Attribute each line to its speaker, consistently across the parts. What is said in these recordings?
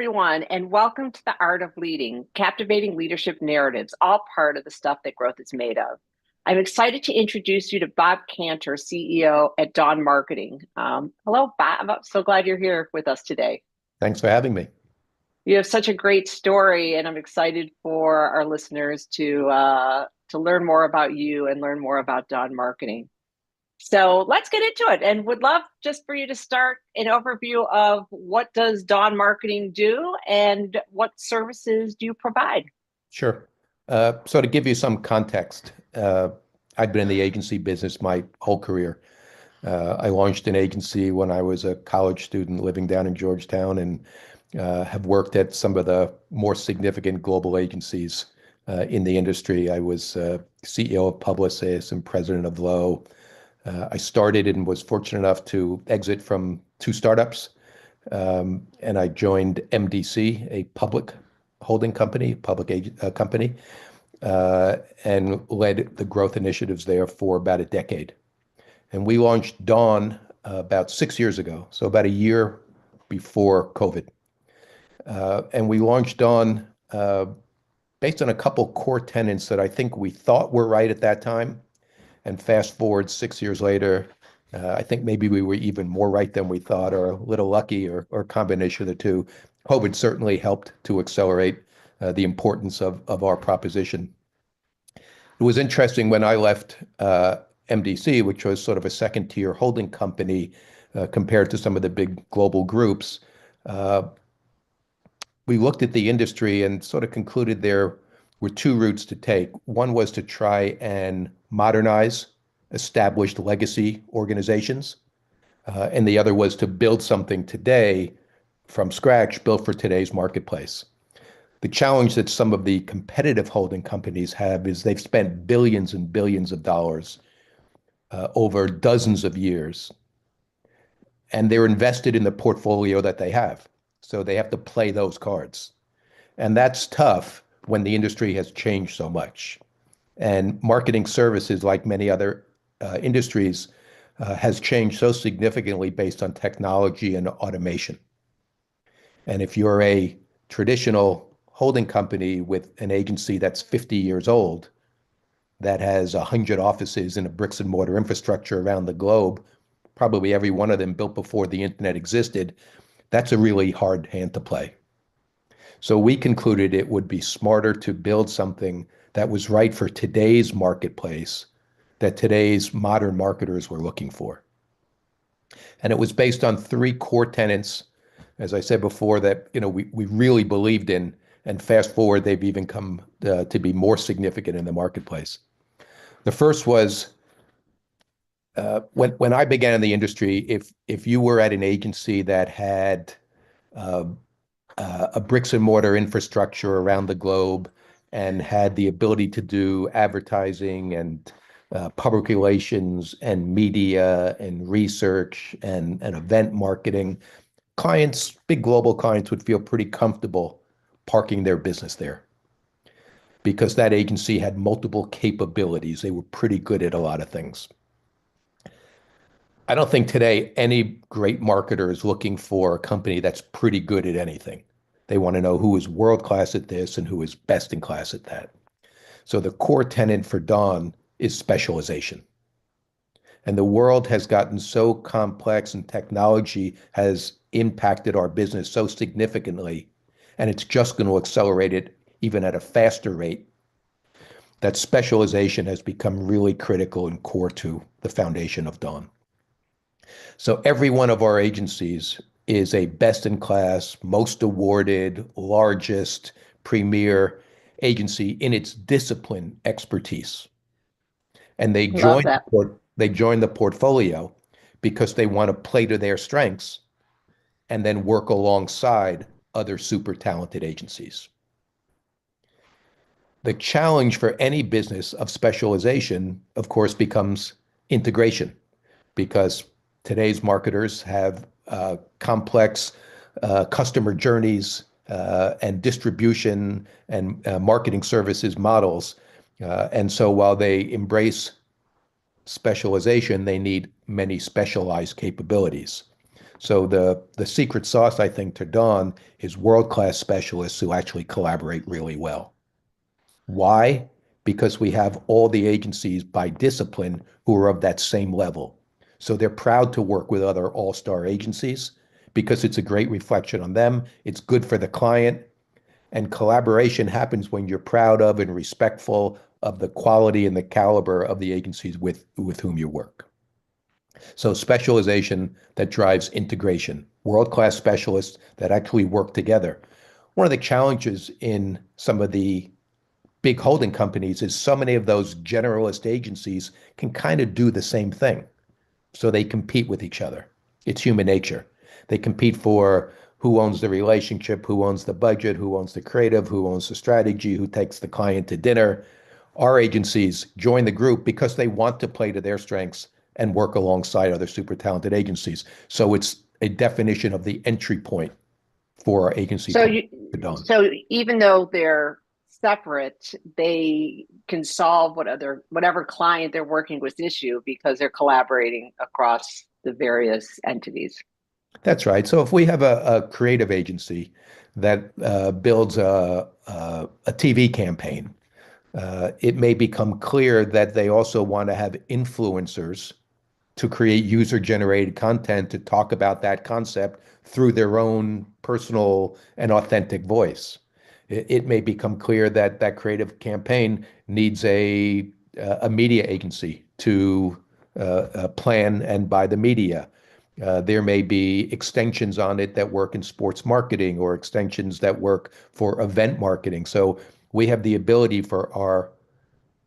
Speaker 1: everyone, and welcome to the Art of Leading, captivating leadership narratives, all part of the stuff that growth is made of. I'm excited to introduce you to Bob Kantor, CEO at Dawn Marketing. Hello, Bob. I'm so glad you're here with us today.
Speaker 2: Thanks for having me.
Speaker 1: You have such a great story, and I'm excited for our listeners to learn more about you and learn more about Dawn Marketing. So let's get into it, and would love just for you to start an overview of what does Dawn Marketing do and what services do you provide?
Speaker 2: Sure. So to give you some context, I've been in the agency business my whole career. I launched an agency when I was a college student living down in Georgetown and have worked at some of the more significant global agencies in the industry. I was CEO of Publicis and president of Lowe. I started and was fortunate enough to exit from two startups, and I joined MDC, a public holding company, company, and led the growth initiatives there for about a decade. And we launched Dawn about 6 years ago, so about a year before COVID. And we launched Dawn based on a couple core tenets that I think we thought were right at that time. And fast forward 6 years later, I think maybe we were even more right than we thought, or a little lucky, or a combination of the two. COVID certainly helped to accelerate the importance of our proposition. It was interesting when I left MDC, which was sort of a second-tier holding company compared to some of the big global groups. We looked at the industry and sort of concluded there were two routes to take. One was to try and modernize established legacy organizations, and the other was to build something today from scratch, built for today's marketplace. The challenge that some of the competitive holding companies have is they've spent billions and billions of dollars over dozens of years, and they're invested in the portfolio that they have. So they have to play those cards. And that's tough when the industry has changed so much. And marketing services, like many other industries, has changed so significantly based on technology and automation. And if you're a traditional holding company with an agency that's 50 years old, that has 100 offices in a bricks and mortar infrastructure around the globe, probably every one of them built before the internet existed, that's a really hard hand to play. So we concluded it would be smarter to build something that was right for today's marketplace, that today's modern marketers were looking for. And it was based on three core tenets, as I said before, that we really believed in, and fast forward, they've even come to be more significant in the marketplace. The first was when I began in the industry, if you were at an agency that had a bricks and mortar infrastructure around the globe and had the ability to do advertising and public relations and media and research and event marketing, clients, big global clients, would feel pretty comfortable parking their business there because that agency had multiple capabilities. They were pretty good at a lot of things. I don't think today any great marketer is looking for a company that's pretty good at anything. They want to know who is world-class at this and who is best in class at that. So the core tenet for Dawn is specialization. And the world has gotten so complex and technology has impacted our business so significantly, and it's just going to accelerate it even at a faster rate, that specialization has become really critical and core to the foundation of Dawn. So every one of our agencies is a best-in-class, most awarded, largest, premier agency in its discipline expertise. And
Speaker 1: Love that.
Speaker 2: they join the portfolio because they want to play to their strengths and then work alongside other super talented agencies. The challenge for any business of specialization, of course, becomes integration, because today's marketers have complex customer journeys and distribution and marketing services models. And so while they embrace specialization, they need many specialized capabilities. So the secret sauce, I think, to Dawn is world-class specialists who actually collaborate really well. Why? Because we have all the agencies by discipline who are of that same level. So they're proud to work with other all-star agencies because it's a great reflection on them. It's good for the client. And collaboration happens when you're proud of and respectful of the quality and the caliber of the agencies with whom you work. So specialization that drives integration, world-class specialists that actually work together. One of the challenges in some of the big holding companies is so many of those generalist agencies can kind of do the same thing. So they compete with each other. It's human nature. They compete for who owns the relationship, who owns the budget, who owns the creative, who owns the strategy, who takes the client to dinner. Our agencies join the group because they want to play to their strengths and work alongside other super talented agencies. So it's a definition of the entry point for our agency
Speaker 1: So
Speaker 2: partner,
Speaker 1: you,
Speaker 2: Dawn.
Speaker 1: so even though they're separate, they can solve whatever client they're working with issue because they're collaborating across the various entities.
Speaker 2: That's right. So if we have a creative agency that builds a TV campaign, it may become clear that they also want to have influencers to create user-generated content to talk about that concept through their own personal and authentic voice. It may become clear that that creative campaign needs a media agency to plan and buy the media. There may be extensions on it that work in sports marketing or extensions that work for event marketing. So we have the ability for our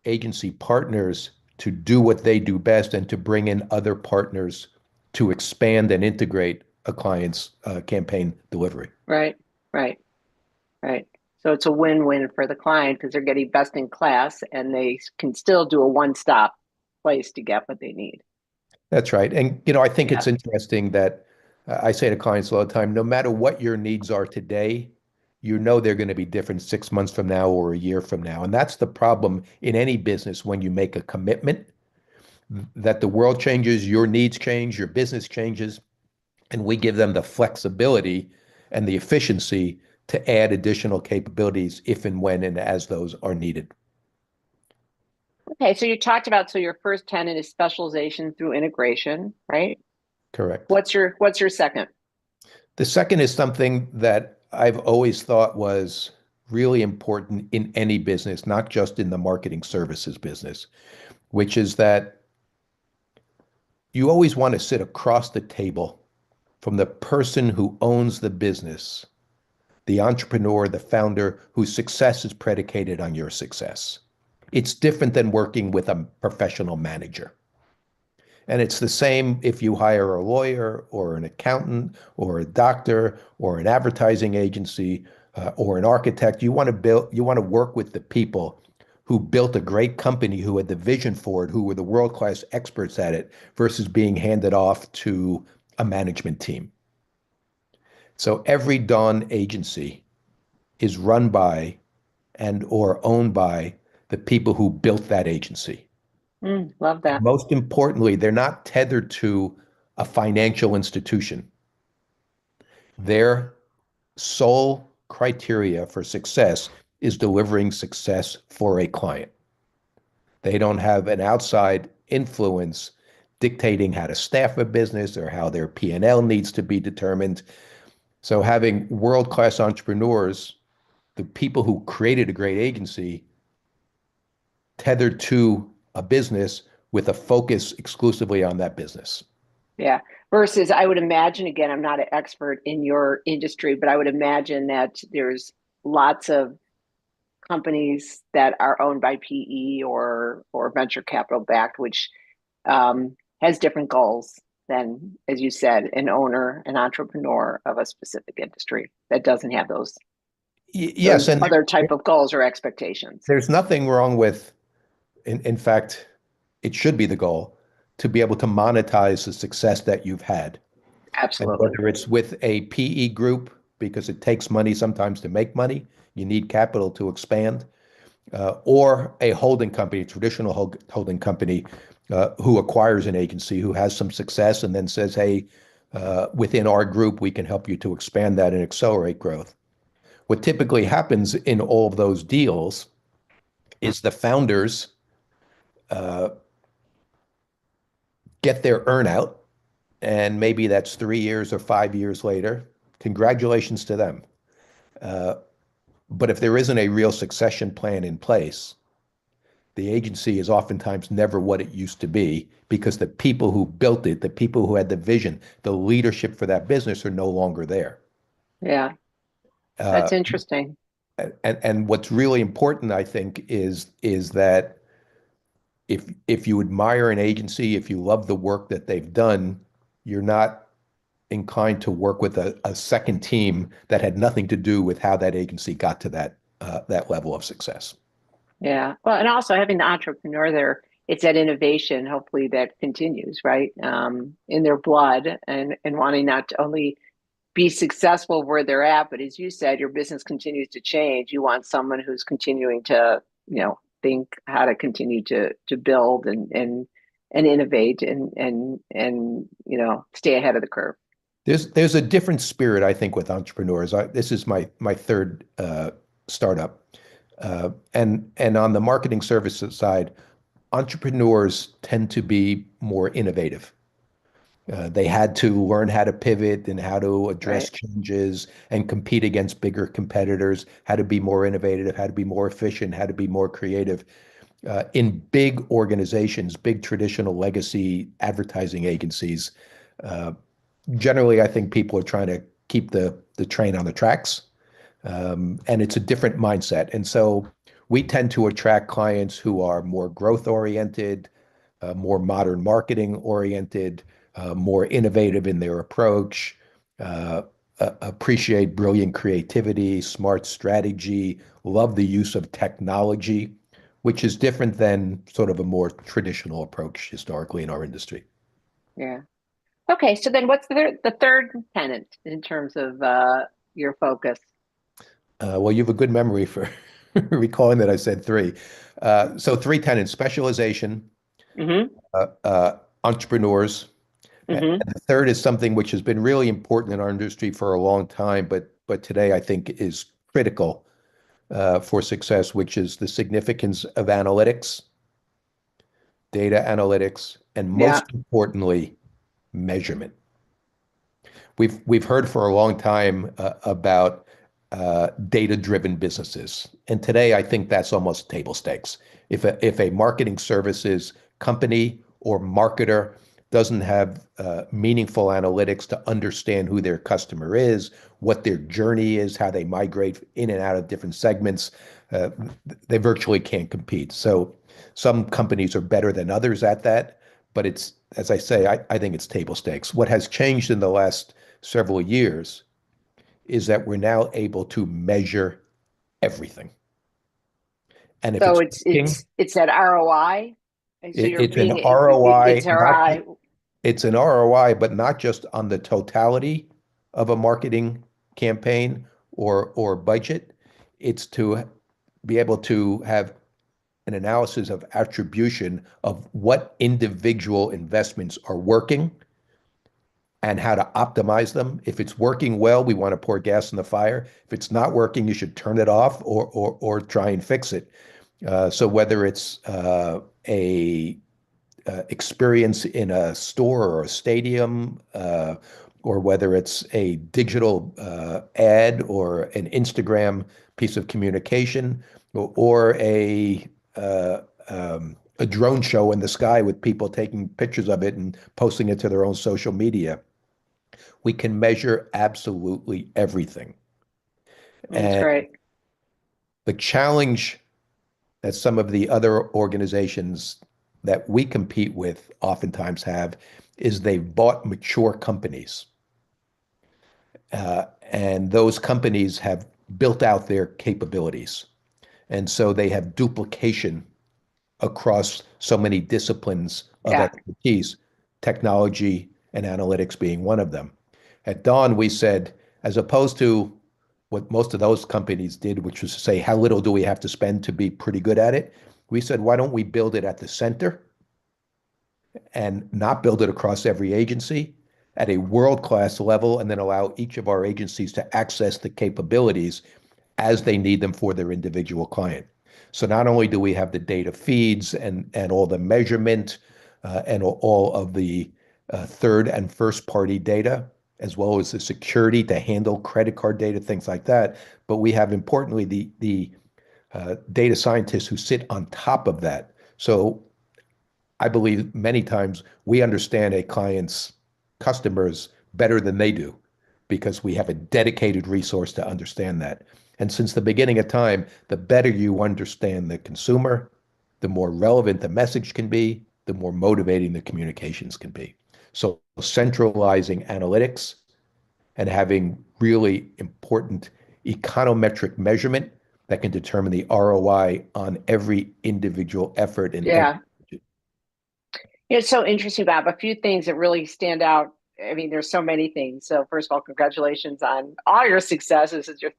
Speaker 2: agency partners to do what they do best and to bring in other partners to expand and integrate a client's campaign delivery.
Speaker 1: Right, right, right. So it's a win-win for the client because they're getting best in class and they can still do a one-stop place to get what they need.
Speaker 2: That's right. And, I think
Speaker 1: Yeah,
Speaker 2: it's interesting that I say to clients all the time, no matter what your needs are today, they're going to be different 6 months from now or a year from now. And that's the problem in any business when you make a commitment that the world changes, your needs change, your business changes, and we give them the flexibility and the efficiency to add additional capabilities if and when and as those are needed.
Speaker 1: okay, so you talked about your first tenet is specialization through integration, right?
Speaker 2: Correct.
Speaker 1: What's your second?
Speaker 2: The second is something that I've always thought was really important in any business, not just in the marketing services business, which is that you always want to sit across the table from the person who owns the business, the entrepreneur, the founder whose success is predicated on your success. It's different than working with a professional manager. And it's the same if you hire a lawyer or an accountant or a doctor or an advertising agency or an architect. You want to work with the people who built a great company, who had the vision for it, who were the world-class experts at it, versus being handed off to a management team. So every Dawn agency is run by and or owned by the people who built that agency.
Speaker 1: Love
Speaker 2: And
Speaker 1: that.
Speaker 2: most importantly, they're not tethered to a financial institution. Their sole criteria for success is delivering success for a client. They don't have an outside influence dictating how to staff a business or how their P&L needs to be determined. So having world-class entrepreneurs, the people who created a great agency, tethered to a business with a focus exclusively on that business.
Speaker 1: Yeah. Versus, I would imagine, again, I'm not an expert in your industry, but I would imagine that there's lots of companies that are owned by PE or venture capital backed, which has different goals than, as you said, an entrepreneur of a specific industry that doesn't have those
Speaker 2: Yes,
Speaker 1: those
Speaker 2: and
Speaker 1: other type of goals or expectations.
Speaker 2: there's nothing wrong with, in fact, it should be the goal to be able to monetize the success that you've had. And
Speaker 1: Absolutely.
Speaker 2: whether it's with a PE group, because it takes money sometimes to make money, you need capital to expand, or a holding company, a traditional holding company, who acquires an agency who has some success and then says, hey, Within our group, we can help you to expand that and accelerate growth. What typically happens in all of those deals is the founders uh, get their earnout, and maybe that's 3 years or 5 years later. Congratulations to them. Uh, but if there isn't a real succession plan in place, the agency is oftentimes never what it used to be because the people who built it, the people who had the vision, the leadership for that business are no longer there.
Speaker 1: Yeah,
Speaker 2: Uh,
Speaker 1: that's interesting.
Speaker 2: and what's really important, I think, is that if you admire an agency, if you love the work that they've done, you're not inclined to work with a second team that had nothing to do with how that agency got to that level of success.
Speaker 1: Yeah. Well, and also having the entrepreneur there, it's that innovation, hopefully that continues, right? In their blood and wanting not to only be successful where they're at, but as you said, your business continues to change. You want someone who's continuing to, think how to continue to build and innovate and stay ahead of the curve.
Speaker 2: There's a different spirit, I think, with entrepreneurs. This is my third startup, and on the marketing services side, entrepreneurs tend to be more innovative. They had to learn how to pivot and how to address
Speaker 1: Right.
Speaker 2: changes and compete against bigger competitors, how to be more innovative, how to be more efficient, how to be more creative. In big organizations, big traditional legacy advertising agencies, uh, generally, I think people are trying to keep the train on the tracks, and it's a different mindset. And so we tend to attract clients who are more growth oriented, more modern marketing oriented, more innovative in their approach, appreciate brilliant creativity, smart strategy, love the use of technology, which is different than sort of a more traditional approach historically in our industry.
Speaker 1: Yeah. Okay. So then what's the third tenant in terms of your focus?
Speaker 2: Well, you have a good memory for recalling that I said three. So three tenants: specialization,
Speaker 1: Mm-hmm.
Speaker 2: entrepreneurs, and
Speaker 1: Mm-hmm.
Speaker 2: the third is something which has been really important in our industry for a long time, but today I think is critical for success, which is the significance of analytics, data analytics, and
Speaker 1: Yeah.
Speaker 2: most importantly, measurement. We've heard for a long time about data-driven businesses, and today I think that's almost table stakes. If a marketing services company or marketer doesn't have meaningful analytics to understand who their customer is, what their journey is, how they migrate in and out of different segments, uh, they virtually can't compete. So some companies are better than others at that, but it's, as I say, I think it's table stakes. What has changed in the last several years is that we're now able to measure everything. And if
Speaker 1: So
Speaker 2: it's
Speaker 1: it's
Speaker 2: working,
Speaker 1: it's it's that ROI. And so you're
Speaker 2: it's an
Speaker 1: being
Speaker 2: ROI,
Speaker 1: it's
Speaker 2: not
Speaker 1: ROI.
Speaker 2: it's an ROI, but not just on the totality of a marketing campaign or budget. It's to be able to have an analysis of attribution of what individual investments are working and how to optimize them. If it's working well, we want to pour gas in the fire. If it's not working, you should turn it off or try and fix it. So whether it's a experience in a store or a stadium, or whether it's a digital ad or an Instagram piece of communication, or uh, a drone show in the sky with people taking pictures of it and posting it to their own social media. We can measure absolutely everything.
Speaker 1: That's
Speaker 2: And
Speaker 1: great.
Speaker 2: the challenge that some of the other organizations that we compete with oftentimes have is they've bought mature companies. And those companies have built out their capabilities. And so they have duplication across so many disciplines of
Speaker 1: Yeah.
Speaker 2: expertise, technology and analytics being one of them. At Dawn, we said, as opposed to what most of those companies did, which was to say, how little do we have to spend to be pretty good at it? We said, why don't we build it at the center and not build it across every agency? at a world-class level and then allow each of our agencies to access the capabilities as they need them for their individual client. So not only do we have the data feeds and all the measurement and all of the third and first party data, as well as the security to handle credit card data, things like that, but we have importantly the data scientists who sit on top of that. So I believe many times we understand a client's customers better than they do because we have a dedicated resource to understand that. And since the beginning of time, the better you understand the consumer, the more relevant the message can be, the more motivating the communications can be. So centralizing analytics and having really important econometric measurement that can determine the ROI on every individual effort in every.
Speaker 1: Yeah. It's so interesting, Bob. A few things that really stand out. I mean, there's so many things. So first of all, congratulations on all your successes. It's your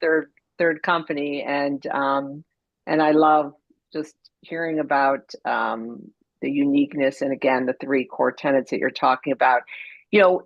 Speaker 1: third company, and I love just hearing about the uniqueness and again the three core tenets that you're talking about. You know,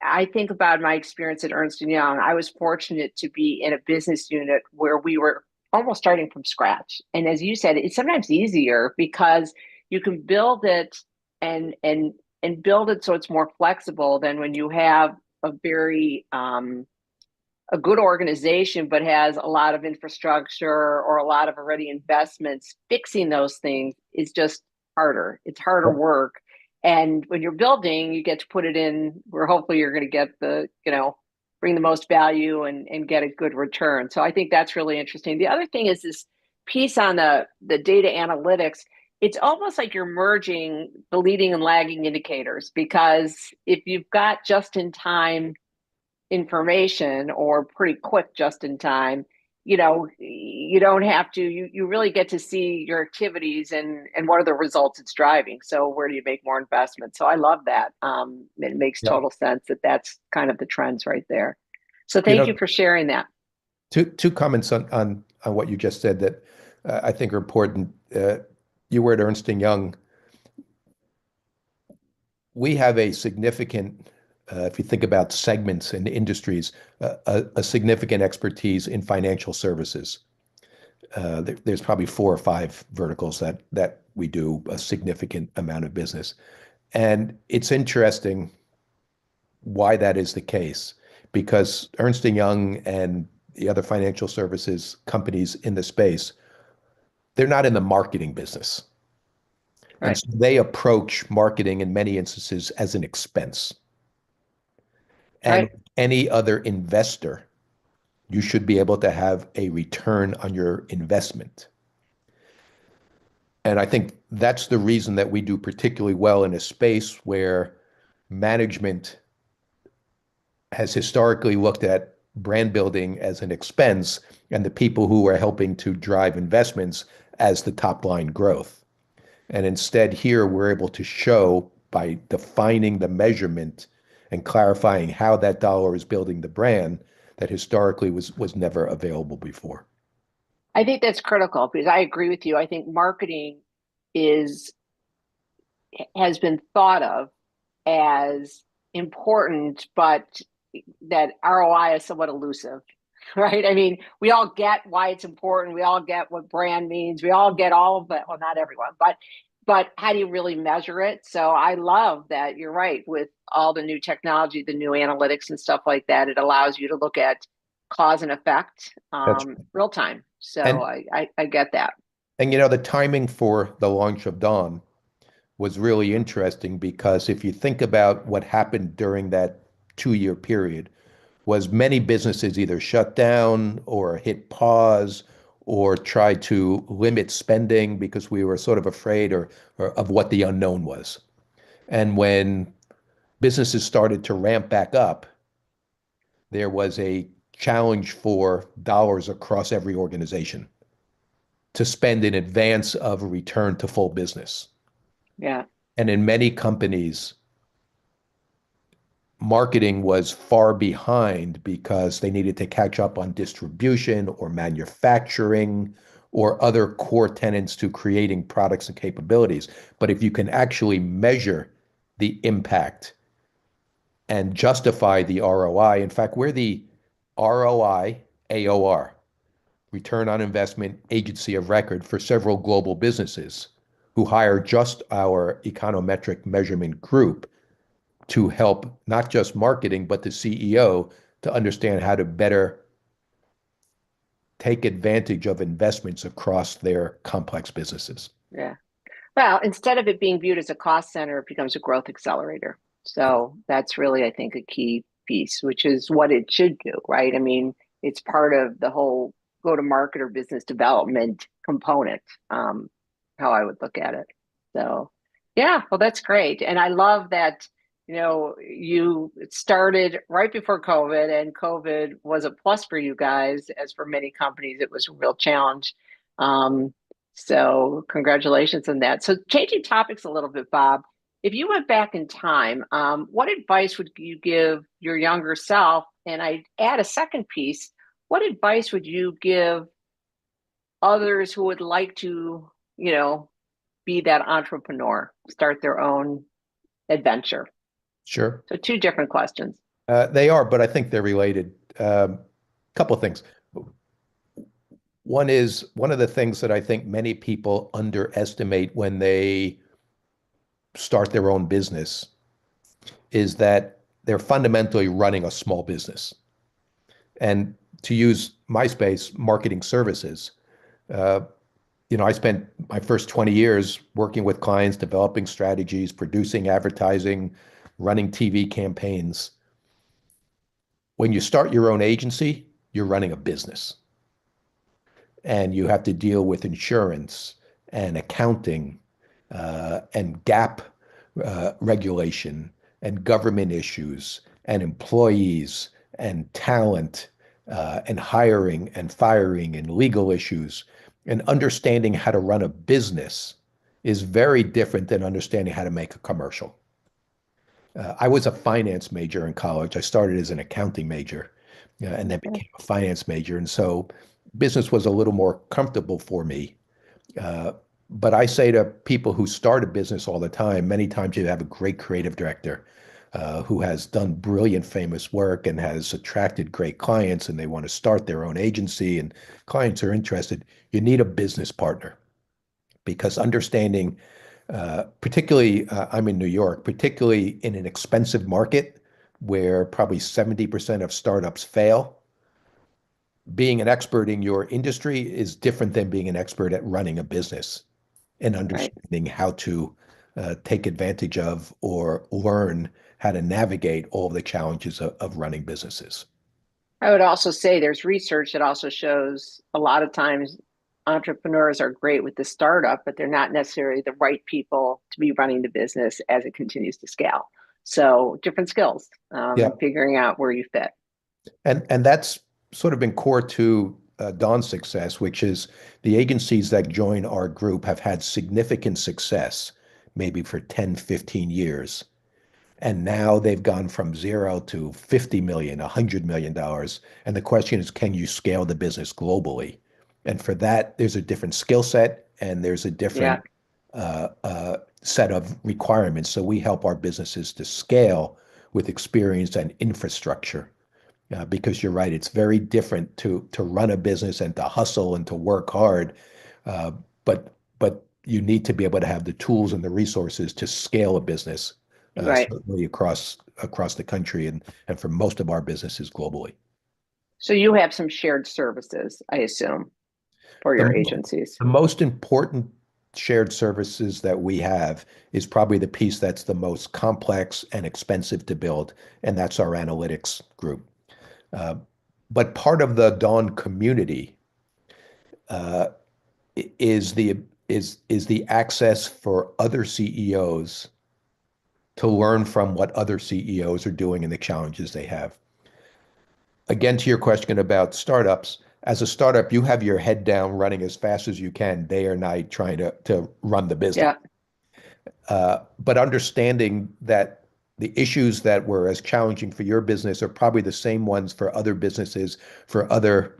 Speaker 1: I think about my experience at Ernst and Young. I was fortunate to be in a business unit where we were almost starting from scratch. And as you said, it's sometimes easier because you can build it and build it so it's more flexible than when you have a very a good organization but has a lot of infrastructure or a lot of already investments. Fixing those things is just harder. It's harder work. And when you're building, you get to put it in where hopefully you're going to get the, bring the most value and get a good return. So I think that's really interesting. The other thing is this piece on the data analytics. It's almost like you're merging the leading and lagging indicators, because if you've got just in time information or pretty quick just in time, you don't have to, you really get to see your activities and what are the results it's driving. So where do you make more investment? So I love that. It makes
Speaker 2: Yeah.
Speaker 1: total sense that that's kind of the trends right there. So
Speaker 2: You
Speaker 1: thank
Speaker 2: know,
Speaker 1: you for sharing that.
Speaker 2: two comments on what you just said that I think are important. You were at Ernst& Young. We have a significant, if you think about segments and industries, a significant expertise in financial services. There's probably four or five verticals that we do a significant amount of business. And it's interesting why that is the case, because Ernst& Young and the other financial services companies in the space, they're not in the marketing business. And
Speaker 1: Right.
Speaker 2: so they approach marketing in many instances as an expense. And
Speaker 1: Right.
Speaker 2: any other investor, you should be able to have a return on your investment. And I think that's the reason that we do particularly well in a space where management has historically looked at brand building as an expense and the people who are helping to drive investments as the top line growth. And instead, here we're able to show by defining the measurement and clarifying how that dollar is building the brand that historically was never available before.
Speaker 1: I think that's critical because I agree with you. I think marketing is has been thought of as important, but that ROI is somewhat elusive, right? I mean, we all get why it's important. We all get what brand means. We all get all of that. Well, not everyone, but how do you really measure it? So I love that you're right with all the new technology, the new analytics and stuff like that. It allows you to look at cause and effect
Speaker 2: That's
Speaker 1: real time. So
Speaker 2: and
Speaker 1: I get that.
Speaker 2: and the timing for the launch of Dawn was really interesting because if you think about what happened during that 2 year period, was many businesses either shut down or hit pause or tried to limit spending because we were sort of afraid or of what the unknown was. And when businesses started to ramp back up, there was a challenge for dollars across every organization to spend in advance of a return to full business.
Speaker 1: Yeah.
Speaker 2: And in many companies, marketing was far behind because they needed to catch up on distribution or manufacturing or other core tenets to creating products and capabilities. But if you can actually measure the impact and justify the ROI. In fact, we're the ROI AOR, return on investment agency of record for several global businesses who hire just our econometric measurement group to help not just marketing, but the CEO to understand how to better take advantage of investments across their complex businesses.
Speaker 1: Yeah. Well, instead of it being viewed as a cost center, it becomes a growth accelerator. So that's really, I think, a key piece, which is what it should do, right? I mean, it's part of the whole go to market or business development component, how I would look at it. So, yeah, well, that's great. And I love that, you started right before COVID, and COVID was a plus for you guys, as for many companies, it was a real challenge. Um, so congratulations on that. So changing topics a little bit, Bob, if you went back in time, what advice would you give your younger self? And I'd add a second piece. What advice would you give others who would like to, be that entrepreneur, start their own adventure?
Speaker 2: Sure.
Speaker 1: So two different questions.
Speaker 2: They are, but I think they're related. Couple of things. One is one of the things that I think many people underestimate when they start their own business is that they're fundamentally running a small business. And to use my space, marketing services, uh, I spent my first 20 years working with clients, developing strategies, producing advertising, running TV campaigns. When you start your own agency, you're running a business and you have to deal with insurance and accounting and GAAP regulation and government issues and employees and talent and hiring and firing and legal issues. And understanding how to run a business is very different than understanding how to make a commercial. I was a finance major in college. I started as an accounting major and then
Speaker 1: Okay.
Speaker 2: became a finance major. And so business was a little more comfortable for me. Uh, but I say to people who start a business all the time, many times you have a great creative director who has done brilliant, famous work and has attracted great clients, and they want to start their own agency, and clients are interested. You need a business partner because understanding, particularly, I'm in New York, particularly in an expensive market where probably 70% of startups fail, being an expert in your industry is different than being an expert at running a business and
Speaker 1: Right.
Speaker 2: understanding how to take advantage of or learn how to navigate all the challenges of running businesses.
Speaker 1: I would also say there's research that also shows a lot of times entrepreneurs are great with the startup, but they're not necessarily the right people to be running the business as it continues to scale. So different skills
Speaker 2: Yeah,
Speaker 1: and figuring out where you fit.
Speaker 2: and that's sort of been core to Don's success, which is the agencies that join our group have had significant success, maybe for 10, 15 years. And now they've gone from zero to 50 million, $100 million. And the question is, can you scale the business globally? And for that, there's a different skill set and there's a
Speaker 1: Yeah,
Speaker 2: different set of requirements. So we help our businesses to scale with experience and infrastructure. Because you're right, it's very different to run a business and to hustle and to work hard. Uh, but you need to be able to have the tools and the resources to scale a business,
Speaker 1: right.
Speaker 2: certainly across the country and for most of our businesses globally.
Speaker 1: So you have some shared services, I assume, for
Speaker 2: The,
Speaker 1: your
Speaker 2: mo-
Speaker 1: agencies.
Speaker 2: the most important shared services that we have is probably the piece that's the most complex and expensive to build, and that's our analytics group. Uh, but part of the Dawn community uh, is the access for other CEOs to learn from what other CEOs are doing and the challenges they have. Again, to your question about startups, as a startup, you have your head down running as fast as you can day or night trying to run the business.
Speaker 1: Yeah,
Speaker 2: But understanding that the issues that were as challenging for your business are probably the same ones for other businesses, for other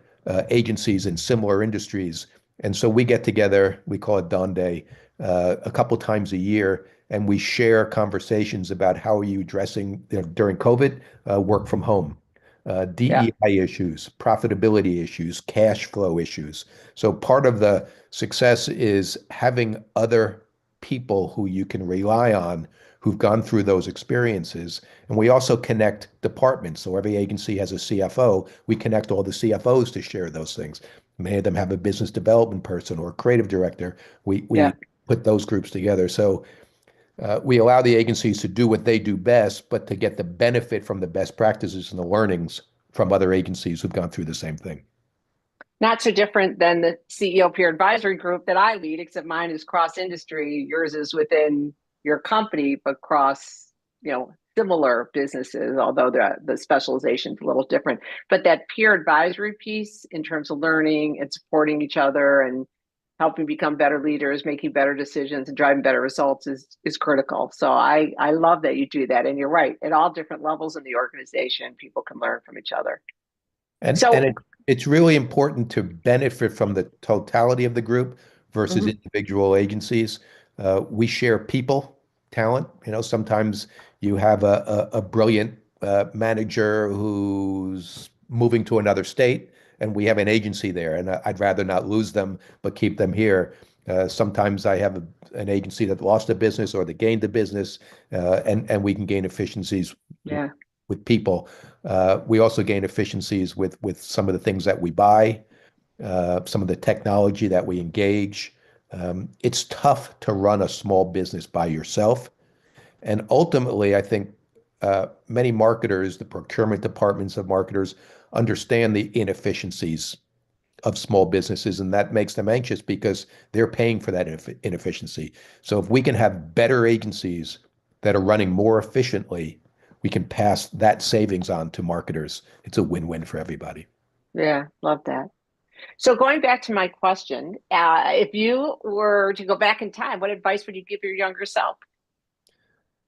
Speaker 2: agencies in similar industries. And so we get together, we call it Dawn Day, a couple times a year, and we share conversations about how are you addressing, during COVID, work from home,
Speaker 1: Yeah.
Speaker 2: DEI issues, profitability issues, cash flow issues. So part of the success is having other people who you can rely on who've gone through those experiences. And we also connect departments. So every agency has a CFO. We connect all the CFOs to share those things. Many of them have a business development person or a creative director.
Speaker 1: Yeah.
Speaker 2: We put those groups together. So we allow the agencies to do what they do best, but to get the benefit from the best practices and the learnings from other agencies who've gone through the same thing.
Speaker 1: Not so different than the CEO peer advisory group that I lead, except mine is cross industry. Yours is within your company, but cross, similar businesses, although the specialization is a little different. But that peer advisory piece in terms of learning and supporting each other and helping become better leaders, making better decisions and driving better results is critical. So I love that you do that. And you're right, at all different levels in the organization, people can learn from each other.
Speaker 2: And
Speaker 1: So
Speaker 2: it's really important to benefit from the totality of the group versus
Speaker 1: mhm,
Speaker 2: individual agencies. We share people, talent. Sometimes you have a brilliant manager who's moving to another state, and we have an agency there, and I'd rather not lose them, but keep them here. Sometimes I have an agency that lost a business or that gained a business, and we can gain efficiencies
Speaker 1: yeah.
Speaker 2: with people. We also gain efficiencies with some of the things that we buy, some of the technology that we engage. It's tough to run a small business by yourself. And ultimately, I think many marketers, the procurement departments of marketers, understand the inefficiencies of small businesses, and that makes them anxious because they're paying for that inefficiency. So if we can have better agencies that are running more efficiently, we can pass that savings on to marketers. It's a win-win for everybody.
Speaker 1: Yeah, love that. So going back to my question, if you were to go back in time, what advice would you give your younger self?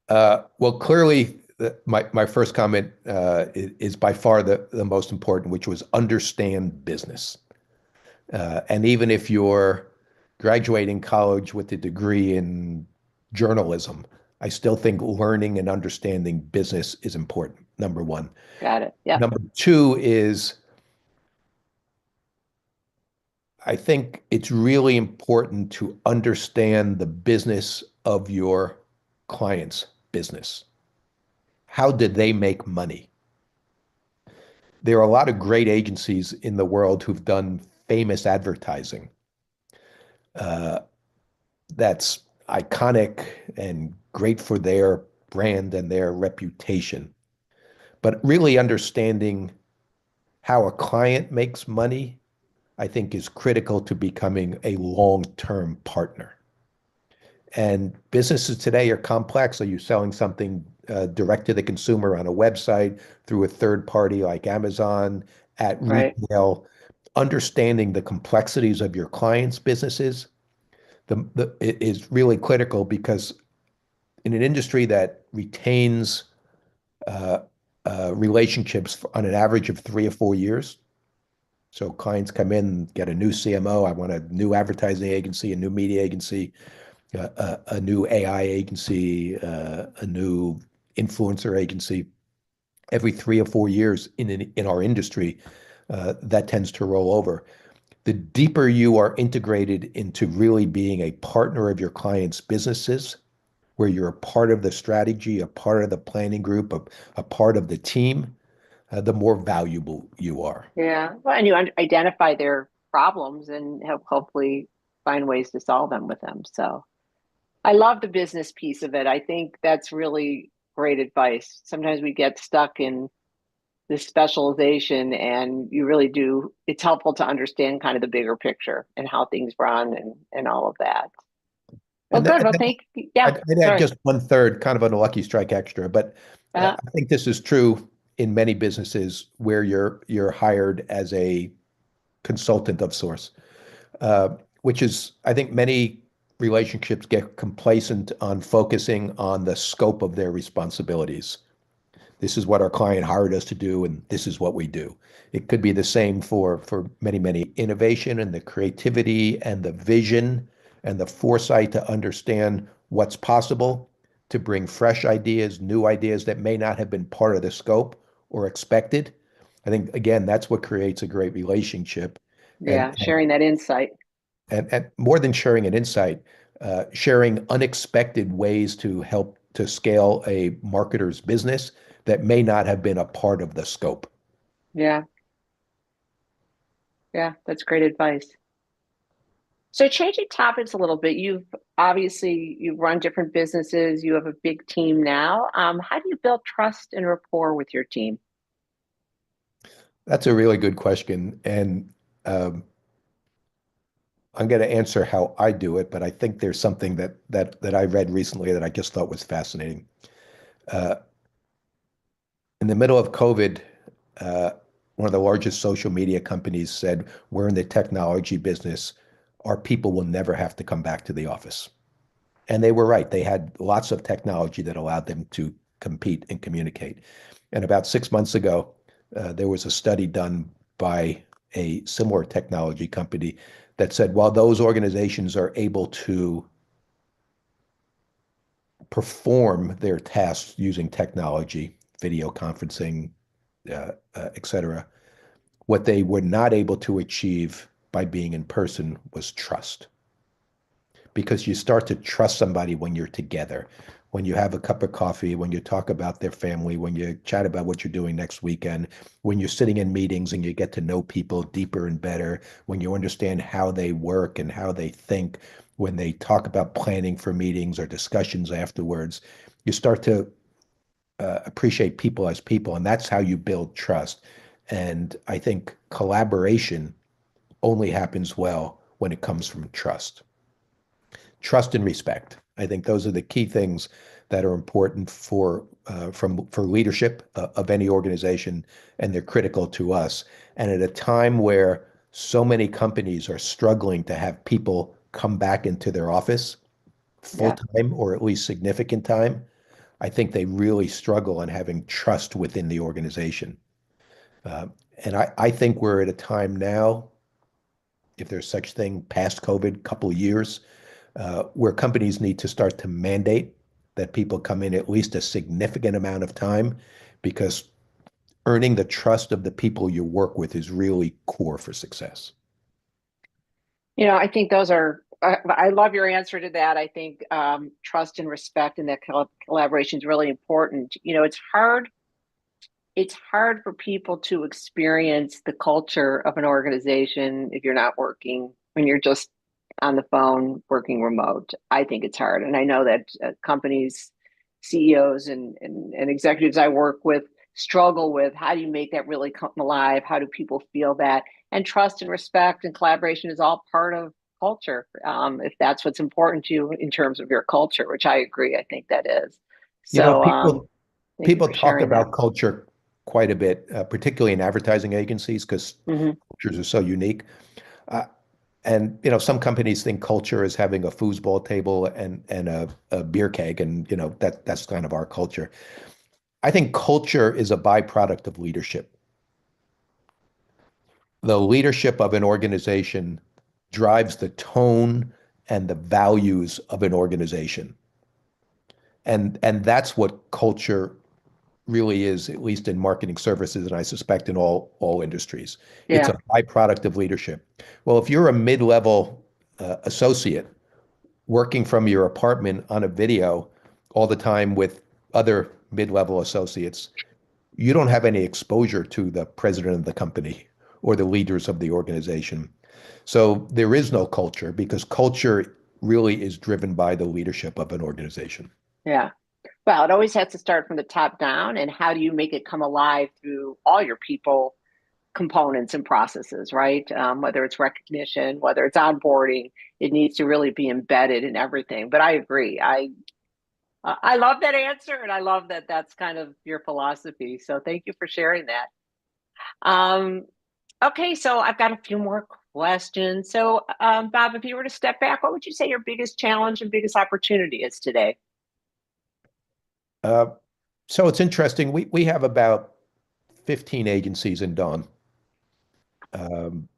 Speaker 2: Well, clearly, my first comment is by far the most important, which was understand business. And even if you're graduating college with a degree in journalism, I still think learning and understanding business is important, number one.
Speaker 1: Got it. Yep.
Speaker 2: Number two is I think it's really important to understand the business of your client's business. How did they make money? There are a lot of great agencies in the world who've done famous advertising. Uh, that's iconic and great for their brand and their reputation. But really understanding how a client makes money, I think, is critical to becoming a long-term partner. And businesses today are complex. Are you selling something direct to the consumer on a website through a third party like Amazon, at
Speaker 1: Right.
Speaker 2: retail? Understanding the complexities of your clients' businesses it is really critical because in an industry that retains uh, relationships on an average of 3 or 4 years. So clients come in, get a new CMO. I want a new advertising agency, a new media agency, a new AI agency, a new influencer agency. Every 3 or 4 years in our industry, that tends to roll over. The deeper you are integrated into really being a partner of your clients' businesses, where you're a part of the strategy, a part of the planning group, a part of the team, the more valuable you are.
Speaker 1: Yeah. Well, and you identify their problems and help hopefully find ways to solve them with them. So I love the business piece of it. I think that's really great advice. Sometimes we get stuck in this specialization and you really do, it's helpful to understand kind of the bigger picture and how things run and all of that. Well, good.
Speaker 2: And
Speaker 1: Well,
Speaker 2: then
Speaker 1: thank you. Yeah.
Speaker 2: I'd add
Speaker 1: Sorry.
Speaker 2: just one third, kind of on a lucky strike extra, but
Speaker 1: Uh,
Speaker 2: I think this is true in many businesses where you're hired as a consultant of source, which is, I think many relationships get complacent on focusing on the scope of their responsibilities. This is what our client hired us to do, and this is what we do. It could be the same for many, many innovation and the creativity and the vision and the foresight to understand what's possible, to bring fresh ideas, new ideas that may not have been part of the scope or expected. I think, again, that's what creates a great relationship. And,
Speaker 1: Yeah, sharing that insight.
Speaker 2: and more than sharing an insight, sharing unexpected ways to help to scale a marketer's business that may not have been a part of the scope.
Speaker 1: Yeah, yeah, that's great advice. So changing topics a little bit, you've run different businesses, you have a big team now. How do you build trust and rapport with your team?
Speaker 2: That's a really good question. And um, I'm going to answer how I do it, but I think there's something that I read recently that I just thought was fascinating. Uh, in the middle of COVID, uh, one of the largest social media companies said, "We're in the technology business. Our people will never have to come back to the office." And they were right. They had lots of technology that allowed them to compete and communicate. And about 6 months ago, there was a study done by a similar technology company that said while those organizations are able to perform their tasks using technology, video conferencing, et cetera, what they were not able to achieve by being in person was trust. Because you start to trust somebody when you're together, when you have a cup of coffee, when you talk about their family, when you chat about what you're doing next weekend, when you're sitting in meetings and you get to know people deeper and better, when you understand how they work and how they think, when they talk about planning for meetings or discussions afterwards, you start to appreciate people as people, and that's how you build trust. And I think collaboration only happens well when it comes from trust. Trust and respect. I think those are the key things that are important for leadership of any organization, and they're critical to us. And at a time where so many companies are struggling to have people come back into their office full
Speaker 1: Yeah.
Speaker 2: time or at least significant time, I think they really struggle on having trust within the organization. Uh, and I think we're at a time now, if there's such thing past COVID, couple of years, where companies need to start to mandate that people come in at least a significant amount of time because earning the trust of the people you work with is really core for success.
Speaker 1: I think I love your answer to that. I think trust and respect and that collaboration is really important. It's hard for people to experience the culture of an organization if you're not working, when you're just on the phone working remote. I think it's hard. And I know that companies, CEOs, and executives I work with struggle with how do you make that really come alive? How do people feel that? And trust and respect and collaboration is all part of culture. If that's what's important to you in terms of your culture, which I agree, I think that is.
Speaker 2: You know,
Speaker 1: So thank you
Speaker 2: people
Speaker 1: for
Speaker 2: talk
Speaker 1: sharing that.
Speaker 2: about culture quite a bit, particularly in advertising agencies, because
Speaker 1: Mhm.
Speaker 2: cultures are so unique. Uh, and some companies think culture is having a foosball table and a beer keg, and that's kind of our culture. I think culture is a byproduct of leadership. The leadership of an organization drives the tone and the values of an organization. And that's what culture really is, at least in marketing services, and I suspect in all industries. It's
Speaker 1: Yeah.
Speaker 2: a byproduct of leadership. Well, if you're a mid-level associate working from your apartment on a video all the time with other mid-level associates, you don't have any exposure to the president of the company or the leaders of the organization. So there is no culture because culture really is driven by the leadership of an organization.
Speaker 1: Yeah. Well, it always has to start from the top down. And how do you make it come alive through all your people components and processes, right? Whether it's recognition, whether it's onboarding, it needs to really be embedded in everything. But I agree. I love that answer, and I love that that's kind of your philosophy. So thank you for sharing that. Um, okay, so I've got a few more questions. So, Bob, if you were to step back, what would you say your biggest challenge and biggest opportunity is today?
Speaker 2: Uh, so it's interesting. We have about 15 agencies in Dawn. Um,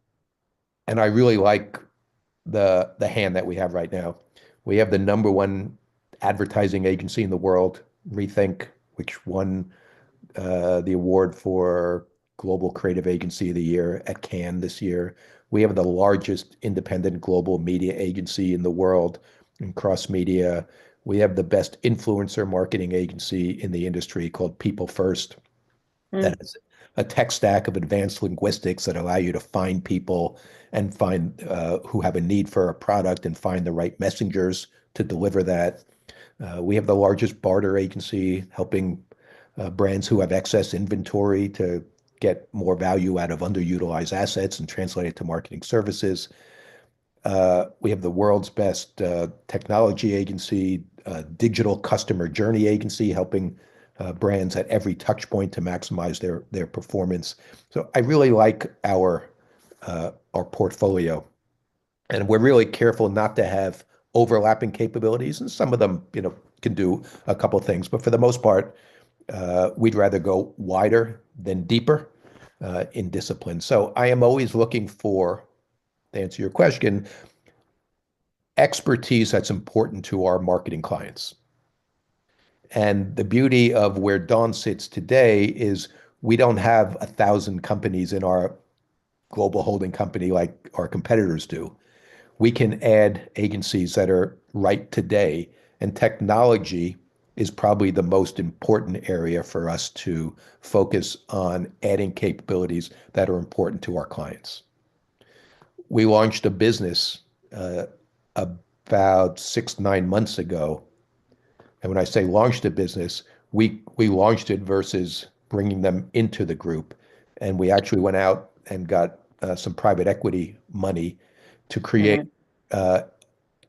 Speaker 2: and I really like the hand that we have right now. We have the number one advertising agency in the world, Rethink, which won the award for Global Creative Agency of the Year at Cannes this year. We have the largest independent global media agency in the world in cross media. We have the best influencer marketing agency in the industry called People First
Speaker 1: Mm.
Speaker 2: that has a tech stack of advanced linguistics that allow you to find people and find who have a need for a product and find the right messengers to deliver that. We have the largest barter agency helping brands who have excess inventory to get more value out of underutilized assets and translate it to marketing services. We have the world's best technology agency, digital customer journey agency, helping brands at every touch point to maximize their performance. So I really like our portfolio, and we're really careful not to have overlapping capabilities. And some of them, can do a couple of things, but for the most part, we'd rather go wider than deeper in discipline. So I am always looking for, to answer your question, expertise that's important to our marketing clients. And the beauty of where Dawn sits today is we don't have 1,000 companies in our global holding company like our competitors do. We can add agencies that are right today, and technology is probably the most important area for us to focus on adding capabilities that are important to our clients. We launched a business about 6, 9 months ago. And when I say launched a business, we launched it versus bringing them into the group. And we actually went out and got some private equity money to create
Speaker 1: Mm.
Speaker 2: uh,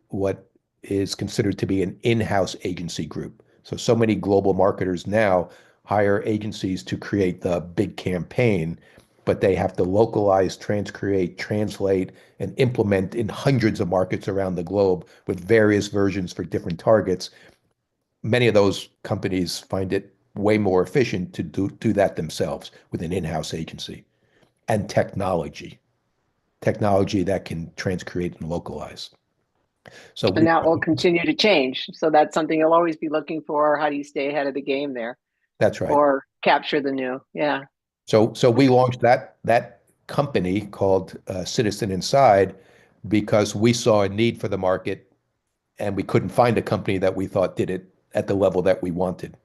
Speaker 2: what is considered to be an in-house agency group. So many global marketers now hire agencies to create the big campaign, but they have to localize, transcreate, translate, and implement in hundreds of markets around the globe with various versions for different targets. Many of those companies find it way more efficient to do that themselves with an in-house agency and technology that can transcreate and localize. So
Speaker 1: And
Speaker 2: we,
Speaker 1: that will continue to change. So that's something you'll always be looking for. How do you stay ahead of the game there
Speaker 2: that's right.
Speaker 1: or capture the new? Yeah.
Speaker 2: So we launched that company called Citizen Inside because we saw a need for the market and we couldn't find a company that we thought did it at the level that we wanted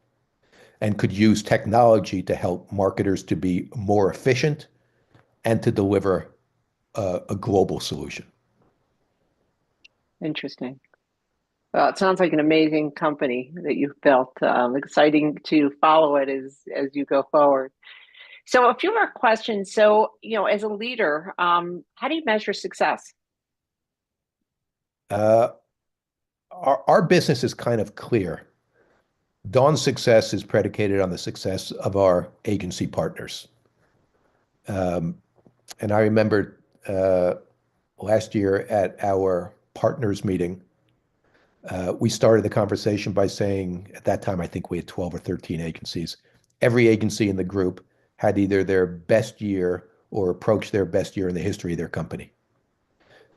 Speaker 2: and could use technology to help marketers to be more efficient and to deliver a global solution.
Speaker 1: Interesting. Well, it sounds like an amazing company that you've built. Exciting to follow it as you go forward. So, a few more questions. So, as a leader, how do you measure success?
Speaker 2: Uh, our business is kind of clear. Dawn's success is predicated on the success of our agency partners. Um, and I remember last year at our partners meeting, we started the conversation by saying, at that time, I think we had 12 or 13 agencies. Every agency in the group had either their best year or approached their best year in the history of their company.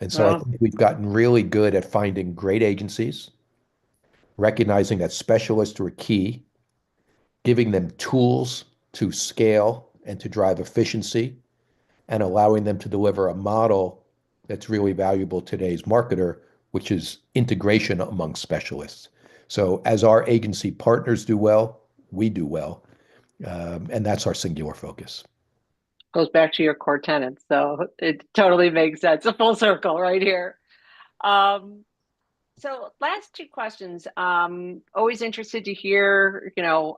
Speaker 2: And so I
Speaker 1: Well,
Speaker 2: think we've gotten really good at finding great agencies, recognizing that specialists were key, giving them tools to scale and to drive efficiency, and allowing them to deliver a model that's really valuable to today's marketer, which is integration among specialists. So as our agency partners do well, we do well. And that's our singular focus.
Speaker 1: goes back to your core tenets. So, it totally makes sense. A full circle right here. Um, so, last two questions. Always interested to hear,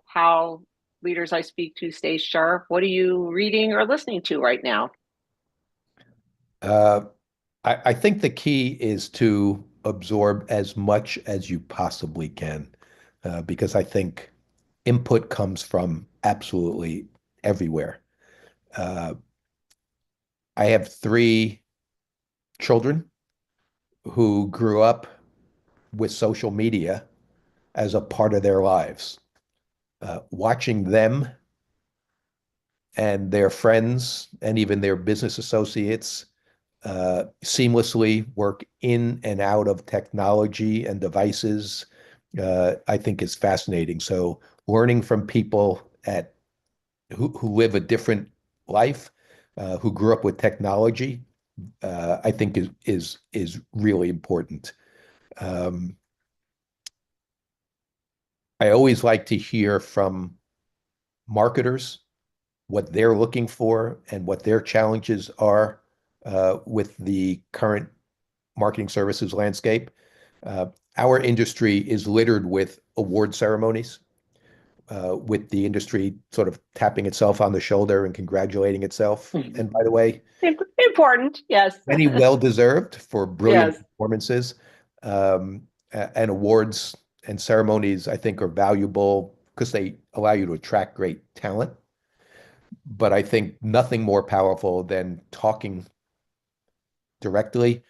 Speaker 1: how leaders I speak to stay sharp. What are you reading or listening to right now?
Speaker 2: Uh, I think the key is to absorb as much as you possibly can, because I think input comes from absolutely everywhere. Uh, I have 3 children who grew up with social media as a part of their lives. Watching them and their friends and even their business associates seamlessly work in and out of technology and devices, I think is fascinating. So learning from people who live a different life, who grew up with technology, I think is really important. Um, I always like to hear from marketers what they're looking for and what their challenges are with the current marketing services landscape. Uh, our industry is littered with award ceremonies, with the industry sort of tapping itself on the shoulder and congratulating itself. And by the way,
Speaker 1: Important, yes.
Speaker 2: many well-deserved for brilliant
Speaker 1: Yes.
Speaker 2: performances. And awards and ceremonies, I think, are valuable because they allow you to attract great talent. But I think nothing more powerful than talking directly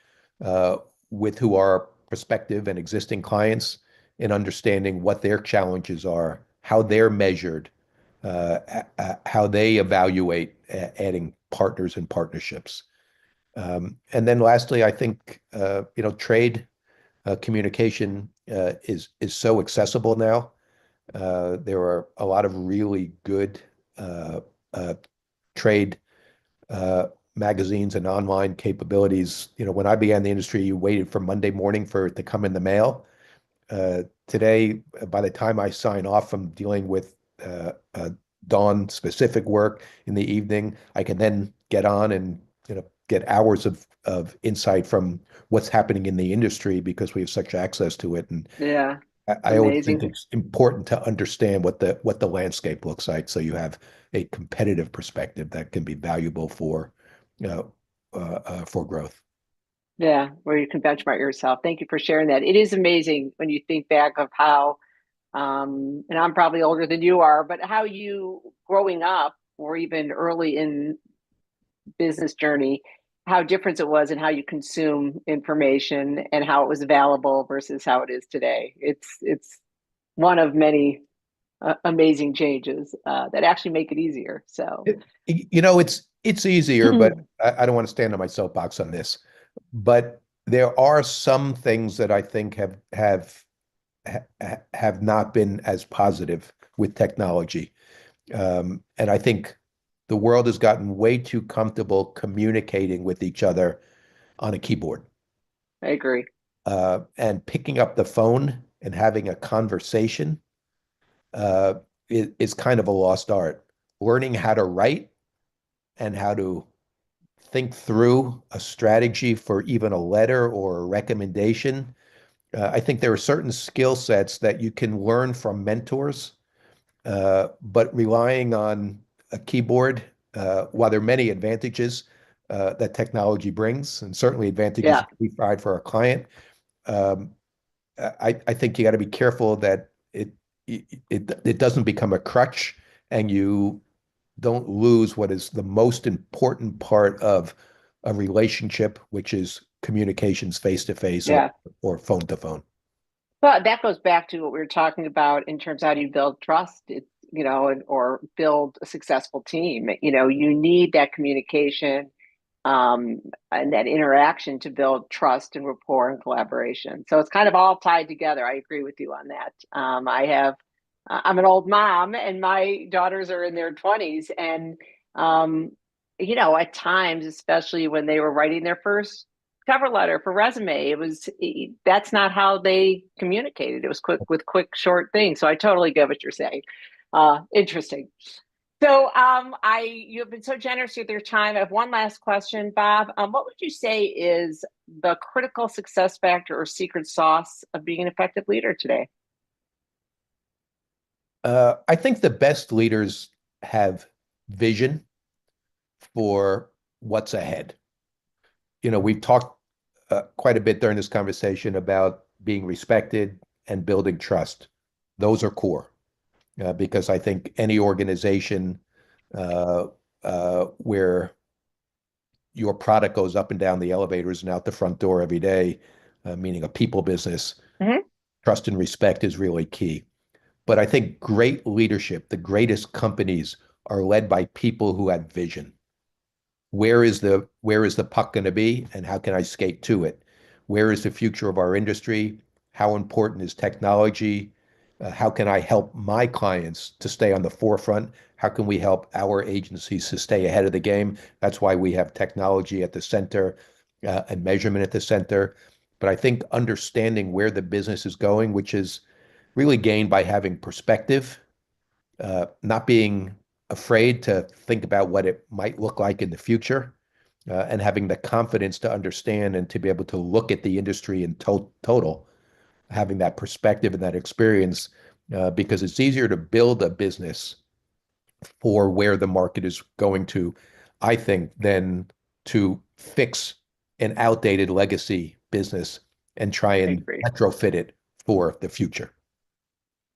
Speaker 2: uh, with who are prospective and existing clients and understanding what their challenges are, how they're measured, how they evaluate adding partners and partnerships. And then lastly, I think trade communication is so accessible now. There are a lot of really good uh, uh, trade uh, magazines and online capabilities. When I began the industry, you waited for Monday morning for it to come in the mail. Today, by the time I sign off from dealing with dawn specific work in the evening, I can then get on and get hours of insight from what's happening in the industry because we have such access to it. And
Speaker 1: Yeah,
Speaker 2: I always think
Speaker 1: amazing.
Speaker 2: it's important to understand what the landscape looks like, so you have a competitive perspective that can be valuable uh, for growth.
Speaker 1: Yeah, where you can benchmark yourself. Thank you for sharing that. It is amazing when you think back of how, and I'm probably older than you are, but how you growing up or even early in business journey, how different it was and how you consume information and how it was available versus how it is today. It's one of many amazing changes that actually make it easier. So,
Speaker 2: It's easier, but I don't want to stand on my soapbox on this. But there are some things that I think have not been as positive with technology. And I think the world has gotten way too comfortable communicating with each other on a keyboard.
Speaker 1: I agree.
Speaker 2: And picking up the phone and having a conversation uh, is kind of a lost art. Learning how to write and how to think through a strategy for even a letter or a recommendation. I think there are certain skill sets that you can learn from mentors, but relying on a keyboard, while there are many advantages that technology brings, and certainly advantages
Speaker 1: Yeah,
Speaker 2: we provide for our client, um, I think you got to be careful that it doesn't become a crutch and you don't lose what is the most important part of a relationship, which is communications face to face
Speaker 1: yeah.
Speaker 2: or phone to phone.
Speaker 1: But that goes back to what we were talking about in terms of how do you build trust, or build a successful team. You need that communication and that interaction to build trust and rapport and collaboration. So it's kind of all tied together. I agree with you on that. I'm an old mom, and my daughters are in their 20s, and um, at times, especially when they were writing their first cover letter for resume, that's not how they communicated. It was quick with quick short things. So I totally get what you're saying. Interesting. So you have been so generous with your time. I have one last question, Bob. What would you say is the critical success factor or secret sauce of being an effective leader today?
Speaker 2: I think the best leaders have vision for what's ahead. We've talked quite a bit during this conversation about being respected and building trust. Those are core because I think any organization uh, where your product goes up and down the elevators and out the front door every day, meaning a people business,
Speaker 1: Mhm.
Speaker 2: trust and respect is really key. But I think great leadership, the greatest companies are led by people who had vision. where is the puck going to be, and how can I skate to it? Where is the future of our industry? How important is technology? How can I help my clients to stay on the forefront? How can we help our agencies to stay ahead of the game? That's why we have technology at the center, and measurement at the center. But I think understanding where the business is going, which is really gained by having perspective, not being afraid to think about what it might look like in the future, and having the confidence to understand and to be able to look at the industry in total, having that perspective and that experience, because it's easier to build a business for where the market is going to, I think, than to fix an outdated legacy business and try
Speaker 1: I
Speaker 2: and
Speaker 1: agree.
Speaker 2: retrofit it for the future.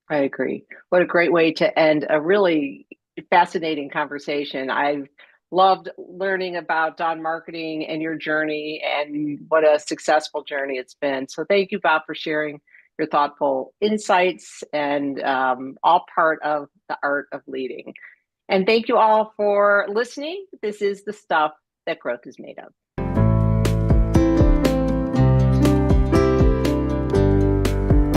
Speaker 1: I agree. What a great way to end a really fascinating conversation. I've loved learning about Dawn Marketing and your journey and what a successful journey it's been. So thank you, Bob, for sharing your thoughtful insights and all part of the art of leading. And thank you all for listening. This is the stuff that growth is made of.